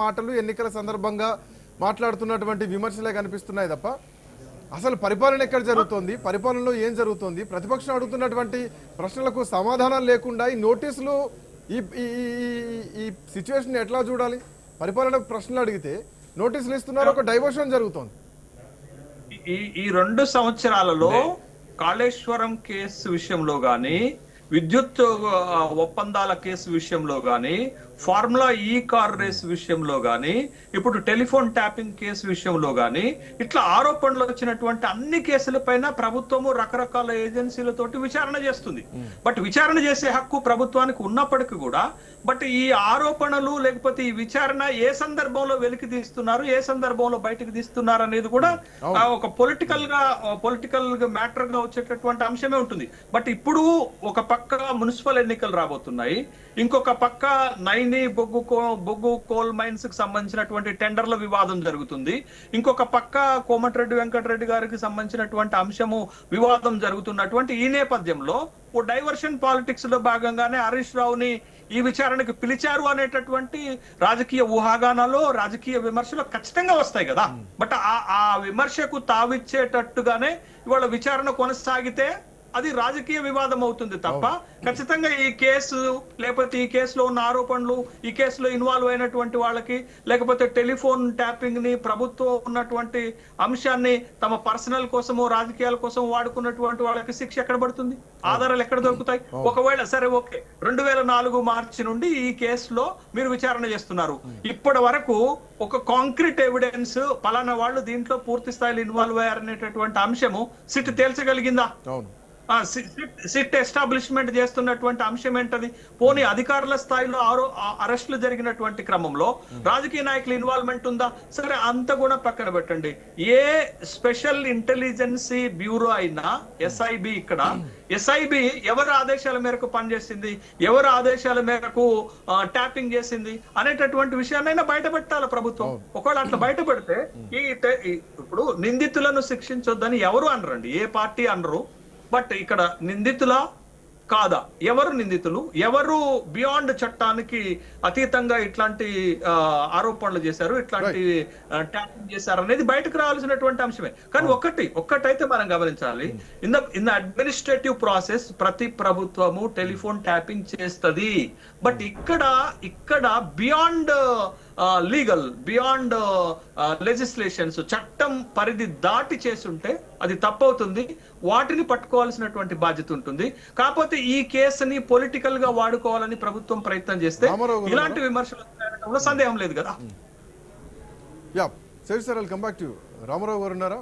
మాటలు ఎన్నికల సందర్భంగా మాట్లాడుతున్నటువంటి విమర్శలే కనిపిస్తున్నాయి తప్ప అసలు పరిపాలన ఎక్కడ జరుగుతోంది, పరిపాలనలో ఏం జరుగుతోంది, ప్రతిపక్షం అడుగుతున్నటువంటి ప్రశ్నలకు సమాధానం లేకుండా ఈ నోటీసులు ఈ ఈ సిచ్యువేషన్ ఎట్లా చూడాలి? పరిపాలన ప్రశ్నలు అడిగితే నోటీసులు ఇస్తున్నారు, ఒక డైవర్షన్ జరుగుతోంది. ఈ 2 సంవత్సరాలలో కాళేశ్వరం కేసు విషయంలో గాని, విద్యుత్ ఒప్పందాల కేసు విషయంలో గాని, ఫార్ములా ఈ కార్ రేస్ విషయంలో గాని, ఇప్పుడు టెలిఫోన్ ట్యాపింగ్ కేసు విషయంలో గాని, ఇట్లా ఆరోపణలు వచ్చినటువంటి అన్ని కేసులపైన ప్రభుత్వము రకరకాల ఏజెన్సీలతోటి విచారణ చేస్తుంది. బట్ విచారణ చేసే హక్కు ప్రభుత్వానికి ఉన్నప్పటికీ కూడా బట్ ఈ ఆరోపణలు లేకపోతే ఈ విచారణ ఏ సందర్భంలో వెలికి తీస్తున్నారు, ఏ సందర్భంలో బయటకు తీస్తున్నారు అనేది కూడా ఒక పొలిటికల్ మ్యాటర్ గా వచ్చేటటువంటి అంశమే ఉంటుంది. బట్ ఇప్పుడు ఒక పక్క మున్సిపల్ ఎన్నికలు రాబోతున్నాయి, ఇంకొక పక్క నైని బొగ్గు కోల్ మైన్స్ కి సంబంధించినటువంటి టెండర్ల వివాదం జరుగుతుంది, ఇంకొక పక్క కోమటిరెడ్డి వెంకటరెడ్డి గారికి సంబంధించినటువంటి అంశము వివాదం జరుగుతున్నటువంటి ఈ నేపథ్యంలో ఓ డైవర్షన్ పాలిటిక్స్ లో భాగంగానే హరీష్ రావుని ఈ విచారణకు పిలిచారు అనేటటువంటి రాజకీయ ఊహాగానాలు, రాజకీయ విమర్శలు ఖచ్చితంగా వస్తాయి కదా. బట్ ఆ విమర్శకు తావిచ్చేటట్టుగానే ఇవాళ విచారణ కొనసాగితే అది రాజకీయ వివాదం అవుతుంది తప్ప ఖచ్చితంగా ఈ కేసు లేకపోతే ఈ కేసులో ఉన్న ఆరోపణలు, ఈ కేసులో ఇన్వాల్వ్ అయినటువంటి వాళ్ళకి, లేకపోతే టెలిఫోన్ ట్యాపింగ్ ని ప్రభుత్వం ఉన్నటువంటి అంశాన్ని తమ పర్సనల్ కోసము రాజకీయాల కోసం వాడుకున్నటువంటి వాళ్ళకి శిక్ష ఎక్కడ పడుతుంది, ఆధారాలు ఎక్కడ దొరుకుతాయి? ఒకవేళ సరే ఓకే, 2004 మార్చి నుండి ఈ కేసులో మీరు విచారణ చేస్తున్నారు, ఇప్పటి వరకు ఒక కాంక్రీట్ ఎవిడెన్స్ పలానా వాళ్ళు దీంట్లో పూర్తి స్థాయిలో ఇన్వాల్వ్ అయ్యారనేటటువంటి అంశము సిట్ తేల్చగలిగిందా? సిట్ ఎస్టాబ్లిష్మెంట్ చేస్తున్నటువంటి అంశం ఏంటది? పోనీ అధికారుల స్థాయిలో అరెస్టులు జరిగినటువంటి క్రమంలో రాజకీయ నాయకుల ఇన్వాల్వ్మెంట్ ఉందా? సరే, అంత కూడా పక్కన పెట్టండి. ఏ స్పెషల్ ఇంటెలిజెన్సీ బ్యూరో అయినా ఎస్ఐబి, ఇక్కడ ఎస్ఐబి ఎవరి ఆదేశాల మేరకు పనిచేసింది, ఎవరి ఆదేశాల మేరకు ట్యాపింగ్ చేసింది అనేటటువంటి విషయాన్నైనా బయటపెట్టాలి ప్రభుత్వం. ఒకవేళ అట్లా బయటపెడితే ఇప్పుడు నిందితులను శిక్షించొద్దని ఎవరు అనరండి, ఏ పార్టీ అనరు. బట్ ఇక్కడ నిందితుల కాదా, ఎవరు నిందితులు, ఎవరు బియాండ్ చట్టానికి అతీతంగా ఇట్లాంటి ఆరోపణలు చేశారు, ఇట్లాంటి ట్యాపింగ్ చేశారు అనేది బయటకు రావాల్సినటువంటి అంశమే. కానీ ఒక్కటైతే మనం గమనించాలి, ఇన్ అడ్మినిస్ట్రేటివ్ ప్రాసెస్ ప్రతి ప్రభుత్వము టెలిఫోన్ ట్యాపింగ్ చేస్తుంది. బట్ ఇక్కడ బియాండ్ లీగల్, బియాండ్ లెజిస్లేషన్స్, చట్టం పరిధి దాటి చేస్తుంటే అది తప్పవుతుంది, వాటిని పట్టుకోవాల్సినటువంటి బాధ్యత ఉంటుంది. కాకపోతే ఈ కేసుని పొలిటికల్ గా వాడుకోవాలని ప్రభుత్వం ప్రయత్నం చేస్తే ఇలాంటి విమర్శలు సందేహం లేదు కదా. రామారావు గారు ఉన్నారా?